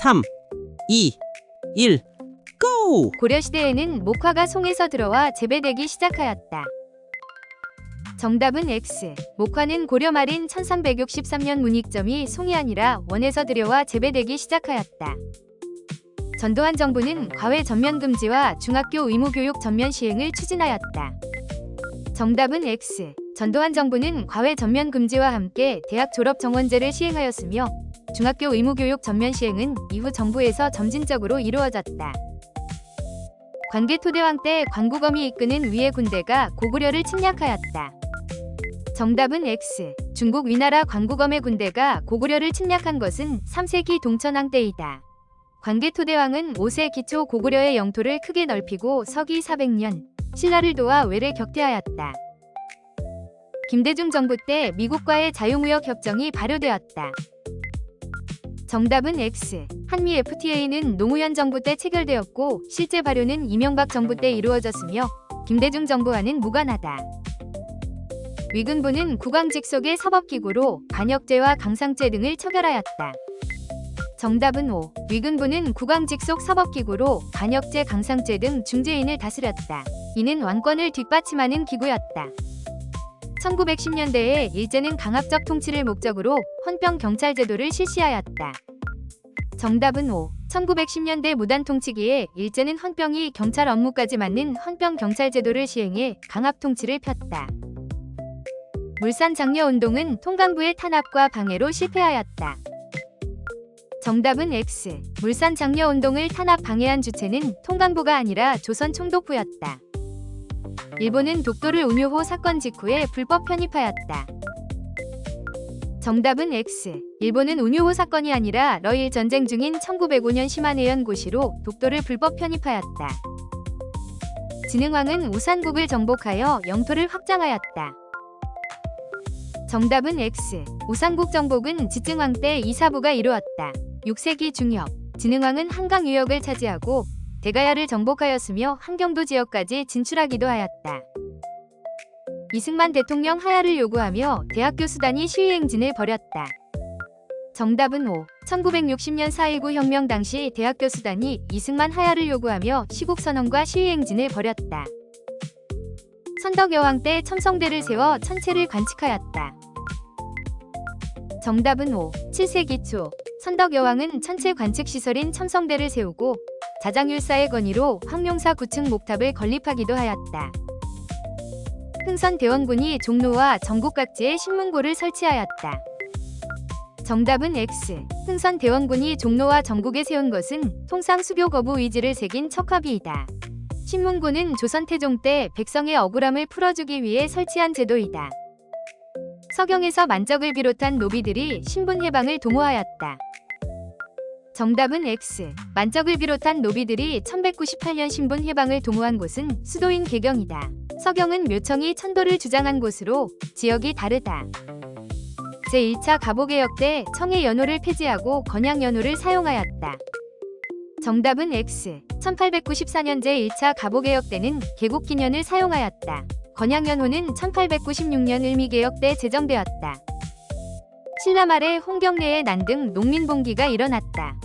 3, 2, 1, 고! 고려시대에는 목화가 송에서 들어와 재배되기 시작하였다. 정답은 X. 목화는 고려 말인 1363년 문익점이 송이 아니라 원에서 들여와 재배되기 시작하였다. 전두환 정부는 과외 전면 금지와 중학교 의무교육 전면 시행을 추진하였다. 정답은 X. 전두환 정부는 과외 전면 금지와 함께 대학 졸업 정원제를 시행하였으며 중학교 의무교육 전면 시행은 이후 정부에서 점진적으로 이루어졌다. 관계토대왕 때 관구검이 이끄는 위의 군대가 고구려를 침략하였다. 정답은 X. 중국 위나라 관구검의 군대가 고구려를 침략한 것은 3세기 동천왕 때이다. 관계토대왕은 5세 기초 고구려의 영토를 크게 넓히고 서기 400년 신라를 도와 외를 격퇴하였다. 김대중 정부 때 미국과의 자유무역 협정이 발효되었다. 정답은 X. 한미 FTA는 노무현 정부 때 체결되었고 실제 발효는 이명박 정부 때 이루어졌으며 김대중 정부와는 무관하다. 위군부는 국왕 직속의 사법기구로 반역죄와 강상죄 등을 처결하였다. 정답은 O. 위군부는 국왕 직속 사법기구로 반역죄, 강상죄 등 중죄인을 다스렸다. 이는 왕권을 뒷받침하는 기구였다. 1910년대에 일제는 강압적 통치를 목적으로 헌병경찰제도를 실시하였다. 정답은 O. 1910년대 무단 통치기에 일제는 헌병이 경찰 업무까지 맡는 헌병경찰제도를 시행해 강압 통치를 폈다. 물산 장려운동은 통강부의 탄압과 방해로 실패하였다. 정답은 X. 물산 장려운동을 탄압 방해한 주체는 통강부가 아니라 조선 총독부였다. 일본은 독도를 운요 호 사건 직후에 불법 편입하였다. 정답은 X. 일본은 운요 호 사건이 아니라 러일 전쟁 중인 1905년 시마네현 고시로 독도를 불법 편입하였다. 진흥왕은 우산국을 정복하여 영토를 확장하였다. 정답은 X. 우산국 정복은 지증왕 때 이사부가 이루었다. 6세기 중엽, 진흥왕은 한강 유역을 차지하고 대가야를 정복하였으며 한경도 지역까지 진출하기도 하였다. 이승만 대통령 하야를 요구하며 대학교 수단이 시위행진을 벌였다. 정답은 O. 1960년 4.19 혁명 당시 대학교 수단이 이승만 하야를 요구하며 시국선언과 시위행진을 벌였다. 선덕여왕 때 첨성대를 세워 천체를 관측하였다. 정답은 O. 7세기 초 선덕여왕은 천체 관측시설인 첨성대를 세우고 자장율사의 건의로 황룡사 9층 목탑을 건립하기도 하였다. 흥선대원군이 종로와 전국 각지에 신문고를 설치하였다. 정답은 X. 흥선대원군이 종로와 전국에 세운 것은 통상 수교 거부 의지를 새긴 척화비이다. 신문고는 조선 태종 때 백성의 억울함을 풀어주기 위해 설치한 제도이다. 서경에서 만적을 비롯한 노비들이 신분 해방을 도모하였다. 정답은 X. 만적을 비롯한 노비들이 1198년 신분 해방을 도모한 곳은 수도인 개경이다. 서경은 묘청이 천도를 주장한 곳으로 지역이 다르다. 제1차 가보개혁 때 청해 연호를 폐지하고 건양 연호를 사용하였다. 정답은 X. 1894년 제1차 가보개혁 때는 개국기년을 사용하였다. 건양연호는 1896년 을미개혁 때 제정되었다. 신라 말에 홍경래의 난 등 농민봉기가 일어났다.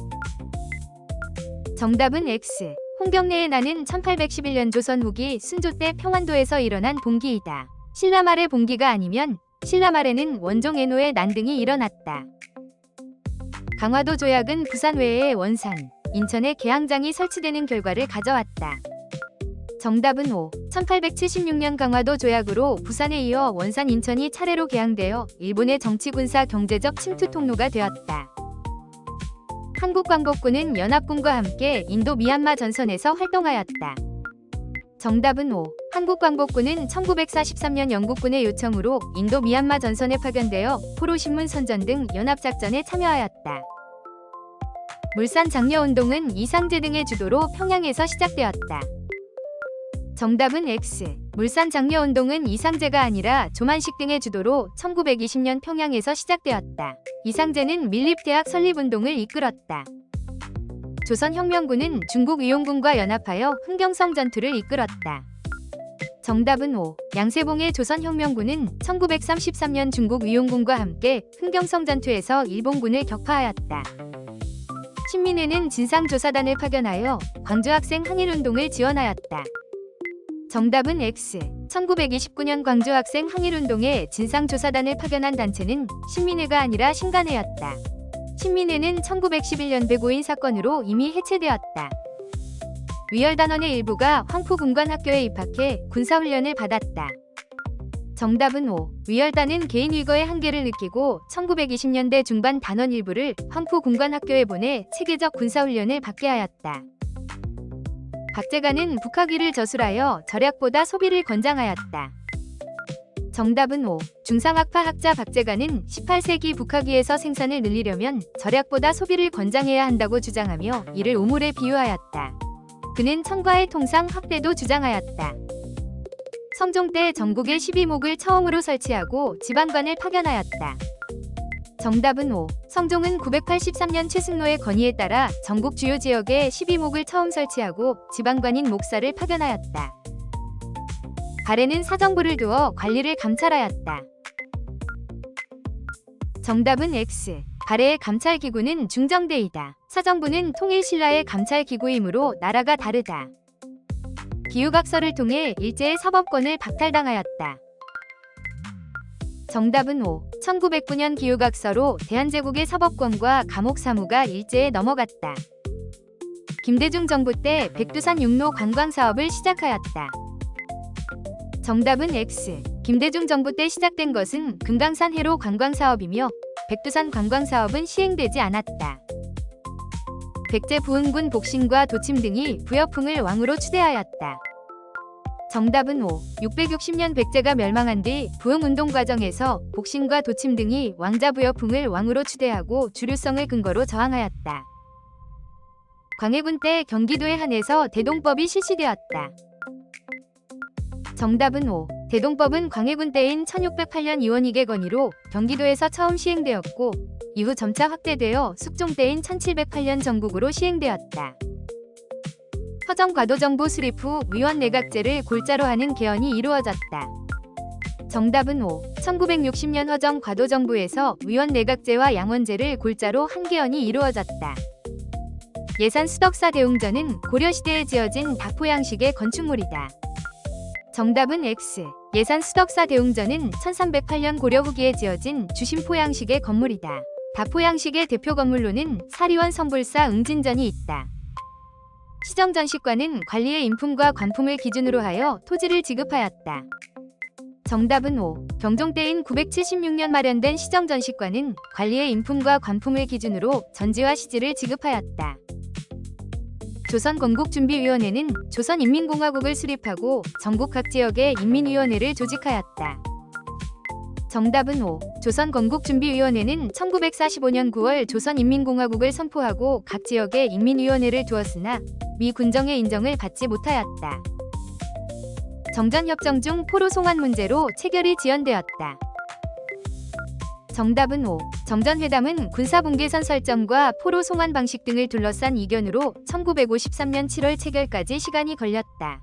정답은 X. 홍경래의 난은 1811년 조선 후기 순조 때 평안도에서 일어난 봉기이다. 신라 말의 봉기가 아니면 신라 말에는 원종애노의 난 등이 일어났다. 강화도 조약은 부산 외에 원산, 인천에 개항장이 설치되는 결과를 가져왔다. 정답은 O. 1876년 강화도 조약으로 부산에 이어 원산, 인천이 차례로 개항되어 일본의 정치, 군사, 경제적 침투 통로가 되었다. 한국광복군은 연합군과 함께 인도 미얀마 전선에서 활동하였다. 정답은 O. 한국광복군은 1943년 영국군의 요청으로 인도 미얀마 전선에 파견되어 포로신문 선전 등 연합작전에 참여하였다. 물산 장려운동은 이상제 등의 주도로 평양에서 시작되었다. 정답은 X. 물산 장려운동은 이상제가 아니라 조만식 등의 주도로 1920년 평양에서 시작되었다. 이상제는 밀립대학 설립운동을 이끌었다. 조선혁명군은 중국의용군과 연합하여 흥경성 전투를 이끌었다. 정답은 O. 양세봉의 조선혁명군은 1933년 중국의용군과 함께 흥경성 전투에서 일본군을 격파하였다. 신민회는 진상조사단을 파견하여 광주학생 항일운동을 지원하였다. 정답은 X. 1929년 광주학생 항일운동에 진상조사단을 파견한 단체는 신민회가 아니라 신간회였다. 신민회는 1911년 105인 사건으로 이미 해체되었다. 위열단원의 일부가 황포군관학교에 입학해 군사훈련을 받았다. 정답은 5. 위열단은 개인 위거의 한계를 느끼고 1920년대 중반 단원 일부를 황포군관학교에 보내 체계적 군사훈련을 받게 하였다. 박제관은 북학위를 저술하여 절약보다 소비를 권장하였다. 정답은 5. 중상학파 학자 박제관은 18세기 북학위에서 생산을 늘리려면 절약보다 소비를 권장해야 한다고 주장하며 이를 오물에 비유하였다. 그는 청과의 통상 확대도 주장하였다. 성종 때 전국에 12목을 처음으로 설치하고 지방관을 파견하였다. 정답은 5. 성종은 983년 최승로의 건의에 따라 전국 주요 지역에 12목을 처음 설치하고 지방관인 목사를 파견하였다. 발에는 사정부를 두어 관리를 감찰하였다. 정답은 X. 발해의 감찰기구는 중정대이다. 사정부는 통일신라의 감찰기구이므로 나라가 다르다. 기후각서를 통해 일제의 사법권을 박탈당하였다. 정답은 5. 1909년 기후각서로 대한제국의 사법권과 감옥 사무가 일제에 넘어갔다. 김대중 정부 때 백두산 육로 관광사업을 시작하였다. 정답은 X. 김대중 정부 때 시작된 것은 금강산 해로 관광사업이며 백두산 관광사업은 시행되지 않았다. 백제 부흥군 복신과 도침 등이 부여풍을 왕으로 추대하였다. 정답은 5. 660년 백제가 멸망한 뒤 부흥운동 과정에서 복신과 도침 등이 왕자 부여풍을 왕으로 추대하고 주류성을 근거로 저항하였다. 광해군 때 경기도에 한해서 대동법이 실시되었다. 정답은 5. 대동법은 광해군 때인 1608년 이원익의 건의로 경기도에서 처음 시행되었고 이후 점차 확대되어 숙종 때인 1708년 전국으로 시행되었다. 허정과도정부 수립 후 위원 내각제를 골자로 하는 개헌이 이루어졌다. 정답은 5. 1960년 허정과도정부에서 위원 내각제와 양원제를 골자로 한 개헌이 이루어졌다. 예산 수덕사 대웅전은 고려시대에 지어진 다포 양식의 건축물이다. 정답은 X. 예산 수덕사 대웅전은 1308년 고려 후기에 지어진 주심포 양식의 건물이다. 다포 양식의 대표 건물로는 사리원 성불사 응진전이 있다. 시정전식관은 관리의 인품과 관품을 기준으로 하여 토지를 지급하였다. 정답은 5. 경종 때인 976년 마련된 시정전식관은 관리의 인품과 관품을 기준으로 전지와 시지를 지급하였다. 조선건국준비위원회는 조선인민공화국을 수립하고 전국 각 지역에 인민위원회를 조직하였다. 정답은 5. 조선건국준비위원회는 1945년 9월 조선인민공화국을 선포하고 각 지역에 인민위원회를 두었으나 미 군정의 인정을 받지 못하였다. 정전협정 중 포로 송환 문제로 체결이 지연되었다. 정답은 5. 정전회담은 군사분계선 설정과 포로 송환 방식 등을 둘러싼 이견으로 1953년 7월 체결까지 시간이 걸렸다.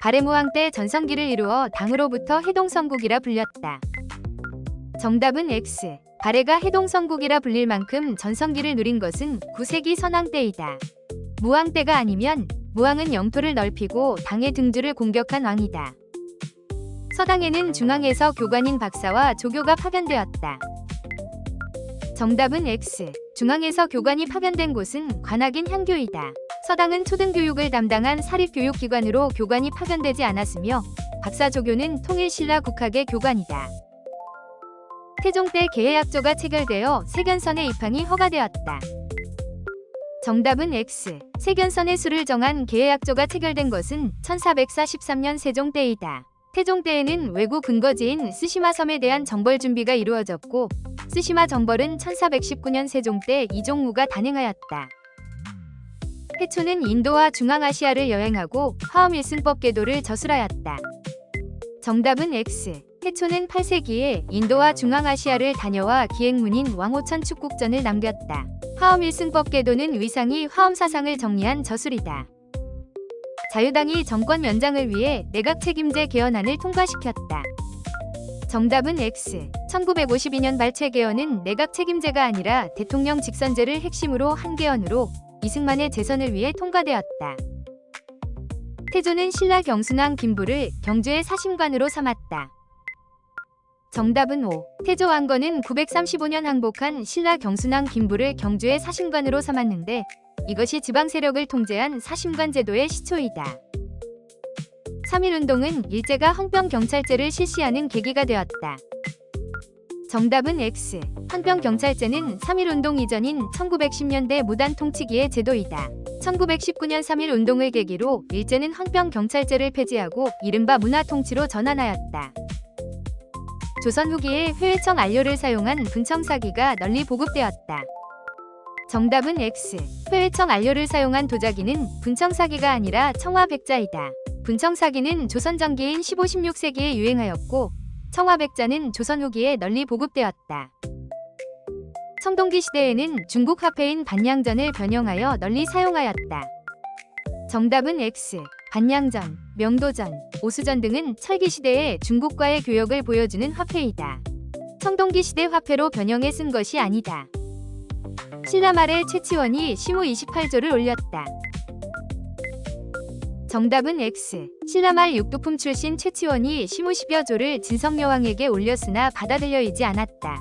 발해무왕 때 전성기를 이루어 당으로부터 해동성국이라 불렸다. 정답은 X. 발해가 해동성국이라 불릴 만큼 전성기를 누린 것은 9세기 선왕 때이다. 무왕 때가 아니면 무왕은 영토를 넓히고 당의 등주를 공격한 왕이다. 서당에는 중앙에서 교관인 박사와 조교가 파견되었다. 정답은 X. 중앙에서 교관이 파견된 곳은 관악인 향교이다. 서당은 초등교육을 담당한 사립교육기관으로 교관이 파견되지 않았으며 박사 조교는 통일신라 국학의 교관이다. 태종 때 계해약조가 체결되어 세견선의 입항이 허가되었다. 정답은 X. 세견선의 수를 정한 계해약조가 체결된 것은 1443년 세종 때이다. 태종 때에는 외구 근거지인 쓰시마 섬에 대한 정벌 준비가 이루어졌고 쓰시마 정벌은 1419년 세종 때 이종무가 단행하였다. 해초는 인도와 중앙아시아를 여행하고 화엄 일승법 계도를 저술하였다. 정답은 X. 해초는 8세기에 인도와 중앙아시아를 다녀와 기행문인 왕호천 축국전을 남겼다. 화엄 일승법 계도는 위상이 화엄 사상을 정리한 저술이다. 자유당이 정권 연장을 위해 내각 책임제 개헌안을 통과시켰다. 정답은 X. 1952년 말 최계원은 내각 책임제가 아니라 대통령 직선제를 핵심으로 한 개헌으로 이승만의 재선을 위해 통과되었다. 태조는 신라 경순왕 김부를 경주의 사심관으로 삼았다. 정답은 O. 태조 왕건은 935년 항복한 신라 경순왕 김부를 경주의 사심관으로 삼았는데 이것이 지방 세력을 통제한 사심관 제도의 시초이다. 3.1운동은 일제가 헌병경찰제를 실시하는 계기가 되었다. 정답은 X. 헌병경찰제는 3.1운동 이전인 1910년대 무단 통치기의 제도이다. 1919년 3.1운동을 계기로 일제는 헌병경찰제를 폐지하고 이른바 문화통치로 전환하였다. 조선 후기에 회회청 안료를 사용한 분청사기가 널리 보급되었다. 정답은 X. 회회청 안료를 사용한 도자기는 분청사기가 아니라 청화백자이다. 분청사기는 조선 전기인 15-16세기에 유행하였고 청화백자는 조선 후기에 널리 보급되었다. 청동기 시대에는 중국 화폐인 반양전을 변형하여 널리 사용하였다. 정답은 X. 반양전, 명도전, 오수전 등은 철기 시대의 중국과의 교역을 보여주는 화폐이다. 청동기 시대 화폐로 변형해 쓴 것이 아니다. 신라 말에 최치원이 시무 28조를 올렸다. 정답은 X. 신라 말 육두품 출신 최치원이 시무 10여 조를 진성여왕에게 올렸으나 받아들여지지 않았다.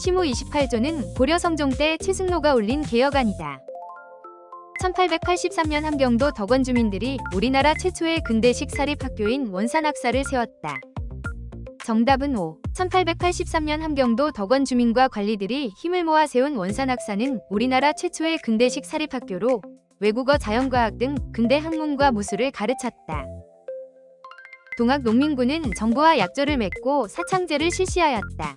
시무 28조는 고려 성종 때 최승로가 올린 개혁안이다. 1883년 함경도 덕원 주민들이 우리나라 최초의 근대식 사립학교인 원산학사를 세웠다. 정답은 O. 1883년 함경도 덕원 주민과 관리들이 힘을 모아 세운 원산학사는 우리나라 최초의 근대식 사립학교로 외국어, 자연과학 등 근대 학문과 무술을 가르쳤다. 동학농민군은 정부와 약조를 맺고 사창제를 실시하였다.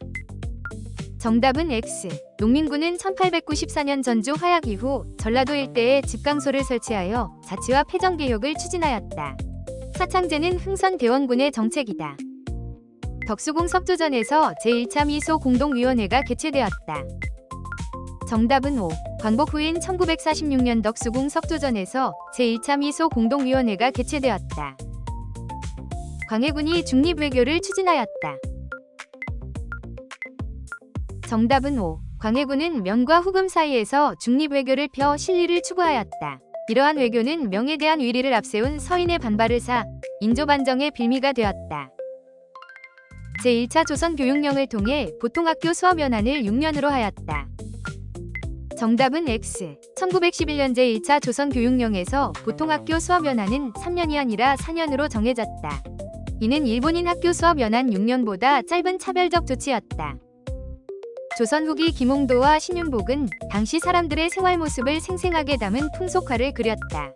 정답은 X. 농민군은 1894년 전주 화약 이후 전라도 일대에 집강소를 설치하여 자치와 폐정개혁을 추진하였다. 사창제는 흥선대원군의 정책이다. 덕수궁 석조전에서 제1차 미소 공동위원회가 개최되었다. 정답은 O. 광복 후인 1946년 덕수궁 석조전에서 제1차 미소 공동위원회가 개최되었다. 광해군이 중립외교를 추진하였다. 정답은 O. 광해군은 명과 후금 사이에서 중립외교를 펴 실리를 추구하였다. 이러한 외교는 명에 대한 위리를 앞세운 서인의 반발을 사 인조반정의 빌미가 되었다. 제1차 조선교육령을 통해 보통학교 수업연한을 6년으로 하였다. 정답은 X. 1911년 제1차 조선교육령에서 보통학교 수업연한은 3년이 아니라 4년으로 정해졌다. 이는 일본인 학교 수업연한 6년보다 짧은 차별적 조치였다. 조선 후기 김홍도와 신윤복은 당시 사람들의 생활 모습을 생생하게 담은 풍속화를 그렸다.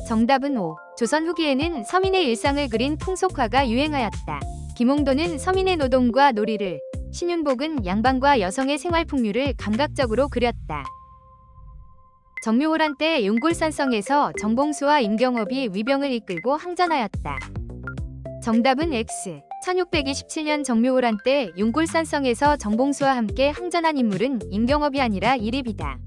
정답은 O. 조선 후기에는 서민의 일상을 그린 풍속화가 유행하였다. 김홍도는 서민의 노동과 놀이를, 신윤복은 양반과 여성의 생활 풍류를 감각적으로 그렸다. 정묘호란 때 용골산성에서 정봉수와 임경업이 위병을 이끌고 항전하였다. 정답은 X. 1627년 정묘호란 때 용골산성에서 정봉수와 함께 항전한 인물은 임경업이 아니라 이립이다.